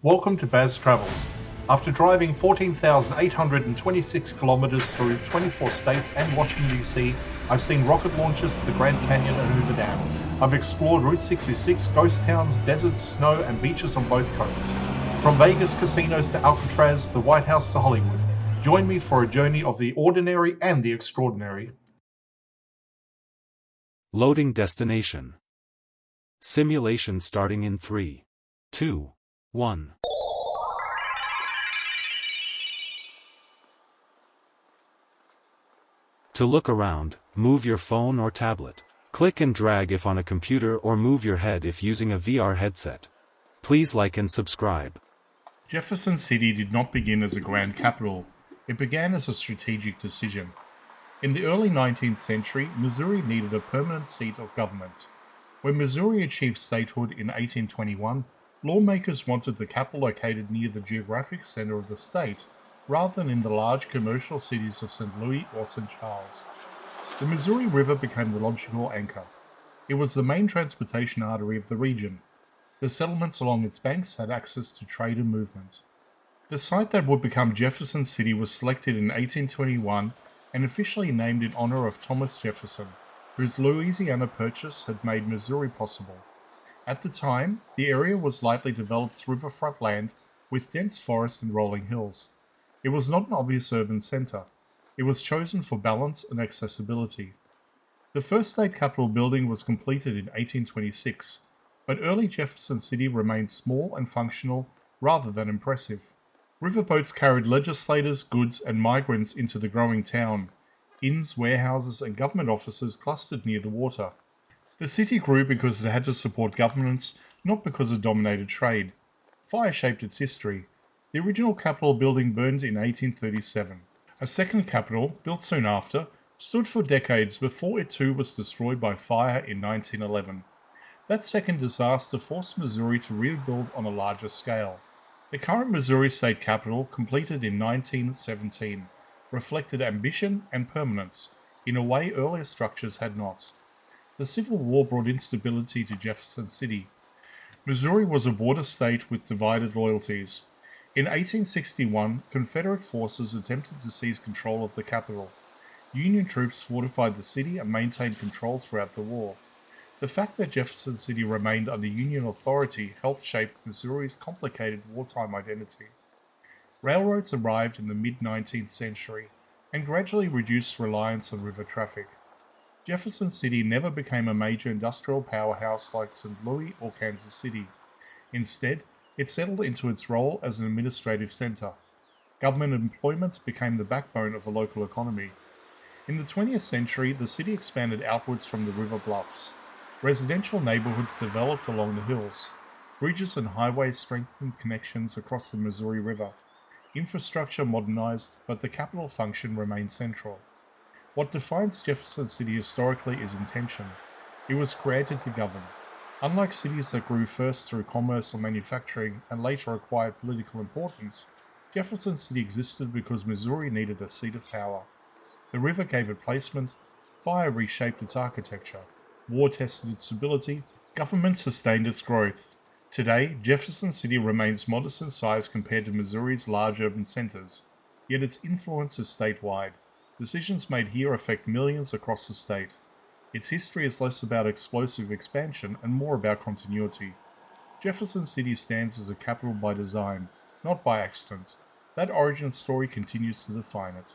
Welcome to Baz Travels. After driving 14,826 kilometers through 24 states and Washington, D.C., I've seen rocket launches to the Grand Canyon and Hoover Dam. I've explored Route 66, ghost towns, deserts, snow, and beaches on both coasts. From Vegas casinos to Alcatraz, the White House to Hollywood. Join me for a journey of the ordinary and the extraordinary. Loading destination. Simulation starting in 3, 2, 1. To look around, move your phone or tablet. Click and drag if on a computer or move your head if using a VR headset. Please like and subscribe. Jefferson City did not begin as a grand capital. It began as a strategic decision. In the early 19th century, Missouri needed a permanent seat of government. When Missouri achieved statehood in 1821, lawmakers wanted the capital located near the geographic center of the state, rather than in the large commercial cities of St. Louis or St. Charles. The Missouri River became the logical anchor. It was the main transportation artery of the region. The settlements along its banks had access to trade and movement. The site that would become Jefferson City was selected in 1821 and officially named in honor of Thomas Jefferson, whose Louisiana Purchase had made Missouri possible. At the time, the area was lightly developed riverfront land with dense forests and rolling hills. It was not an obvious urban center. It was chosen for balance and accessibility. The first state capitol building was completed in 1826, but early Jefferson City remained small and functional rather than impressive. Riverboats carried legislators, goods, and migrants into the growing town. Inns, warehouses, and government offices clustered near the water. The city grew because it had to support governments, not because it dominated trade. Fire shaped its history. The original Capitol building burned in 1837. A second Capitol, built soon after, stood for decades before it too was destroyed by fire in 1911. That second disaster forced Missouri to rebuild on a larger scale. The current Missouri State Capitol, completed in 1917, reflected ambition and permanence in a way earlier structures had not. The Civil War brought instability to Jefferson City. Missouri was a border state with divided loyalties. In 1861, Confederate forces attempted to seize control of the capital. Union troops fortified the city and maintained control throughout the war. The fact that Jefferson City remained under Union authority helped shape Missouri's complicated wartime identity. Railroads arrived in the mid-19th century and gradually reduced reliance on river traffic. Jefferson City never became a major industrial powerhouse like St. Louis or Kansas City. Instead, it settled into its role as an administrative center. Government employment became the backbone of the local economy. In the 20th century, the city expanded outwards from the river bluffs. Residential neighborhoods developed along the hills. Bridges and highways strengthened connections across the Missouri River. Infrastructure modernized, but the capital function remained central. What defines Jefferson City historically is intention. It was created to govern. Unlike cities that grew first through commerce or manufacturing and later acquired political importance, Jefferson City existed because Missouri needed a seat of power. The river gave it placement, fire reshaped its architecture, war tested its stability, government sustained its growth. Today, Jefferson City remains modest in size compared to Missouri's large urban centers, yet its influence is statewide. Decisions made here affect millions across the state. Its history is less about explosive expansion and more about continuity. Jefferson City stands as a capital by design, not by accident. That origin story continues to define it.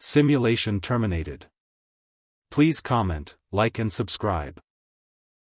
Simulation terminated. Please comment, like and subscribe.